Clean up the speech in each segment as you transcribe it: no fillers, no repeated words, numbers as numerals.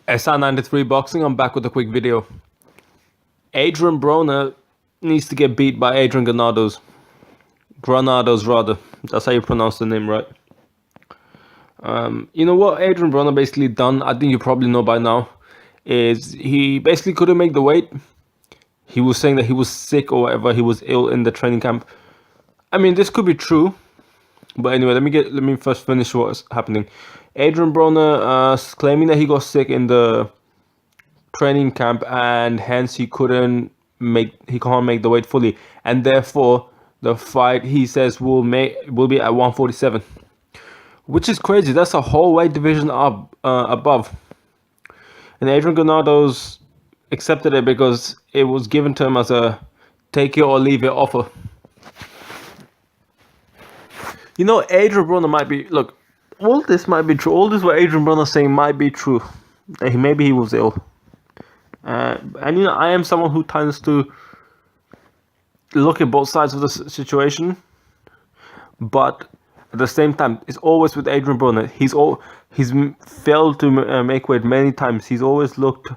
SR93 Boxing, I'm back with a quick video. Adrien Broner needs to get beat by Adrian Granados. Granados, rather. That's how you pronounce the name, right? You know what Adrien Broner basically done, I think you probably know by now, is he basically couldn't make the weight. He was saying that he was sick or whatever, he was ill in the training camp. I mean, this could be true. But anyway, let me first finish what's happening. Adrien Broner claiming that he got sick in the training camp and hence he can't make the weight fully, and therefore the fight, he says, will be at 147, which is crazy. That's a whole weight division up above. And Adrian Granados accepted it because it was given to him as a take it or leave it offer. You know, Adrien Broner might be, look, all this might be true. All this what Adrien Broner saying might be true. Maybe he was ill. And you know, I am someone who tends to look at both sides of the situation. But at the same time, it's always with Adrien Broner. He's failed to make weight many times. He's always looked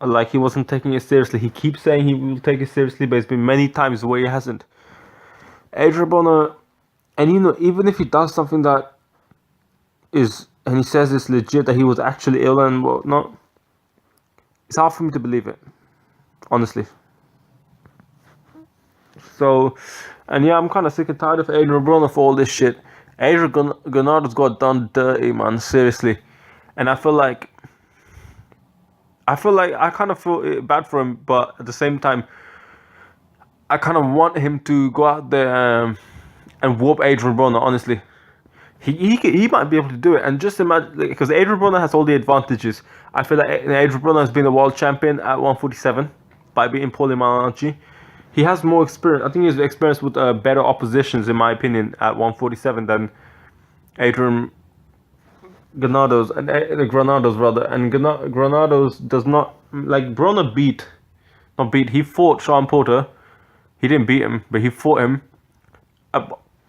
like he wasn't taking it seriously. He keeps saying he will take it seriously, but it's been many times where he hasn't. Adrien Broner, and you know, even if he does something that is, and he says it's legit, that he was actually ill and whatnot, it's hard for me to believe it, honestly. So, and yeah, I'm kind of sick and tired of Adrien Broner for all this shit. Adrian Granados got done dirty, man, seriously. And I feel like I kind of feel bad for him, but at the same time, I kind of want him to go out there and whoop Adrien Broner, honestly. He might be able to do it, and just imagine, because Adrien Broner has all the advantages. I feel like Adrien Broner has been a world champion at 147 by beating Paulie Malignaggi. He has more experience. I think he's experienced with better oppositions, in my opinion, at 147 than Adrien Granados, and Granados rather. And Granados does not, like, Broner he fought Sean Porter. He didn't beat him, but he fought him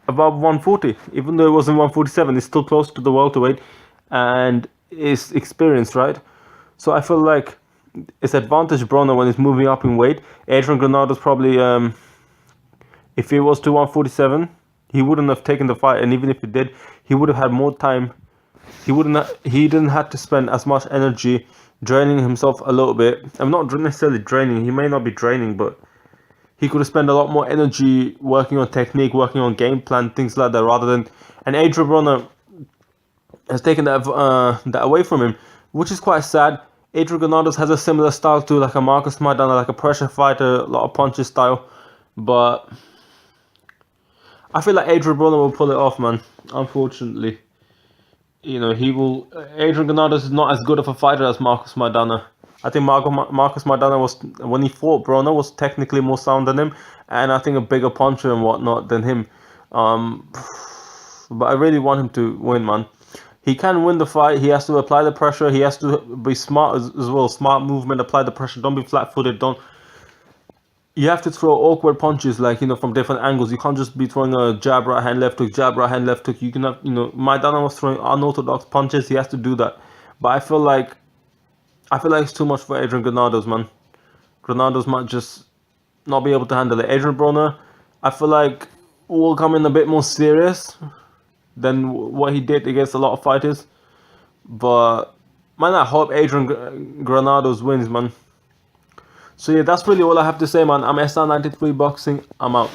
above 140, even though it wasn't 147. It's still close to the welterweight and is experienced, right? So I feel like it's advantage Broner when he's moving up in weight. Adrien Granados probably, if it was to 147, he wouldn't have taken the fight, and even if he did, he would have had more time. He didn't have to spend as much energy draining himself a little bit. I'm not necessarily draining. He may not be draining, but he could have spent a lot more energy working on technique, working on game plan, things like that, rather than... And Adrien Broner has taken that away from him, which is quite sad. Adrien Granados has a similar style to like a Marcus Maidana, like a pressure fighter, a lot of punches style. But I feel like Adrien Broner will pull it off, man, unfortunately. You know, Adrien Granados is not as good of a fighter as Marcus Maidana. I think Marcus Maidana was, when he fought Broner, was technically more sound than him, and I think a bigger puncher and whatnot than him. But I really want him to win, man. He can win the fight. He has to apply the pressure. He has to be smart as well. Smart movement, apply the pressure. Don't be flat-footed. You have to throw awkward punches, like, you know, from different angles. You can't just be throwing a jab, right hand, left hook, jab, right hand, left hook. You can have, you know, Maidana was throwing unorthodox punches. He has to do that. But I feel like it's too much for Adrien Granados, man. Granados might just not be able to handle it. Adrien Broner, I feel like, will come in a bit more serious than what he did against a lot of fighters. But, man, I hope Adrien Granados wins, man. So, yeah, that's really all I have to say, man. I'm SR93 Boxing. I'm out.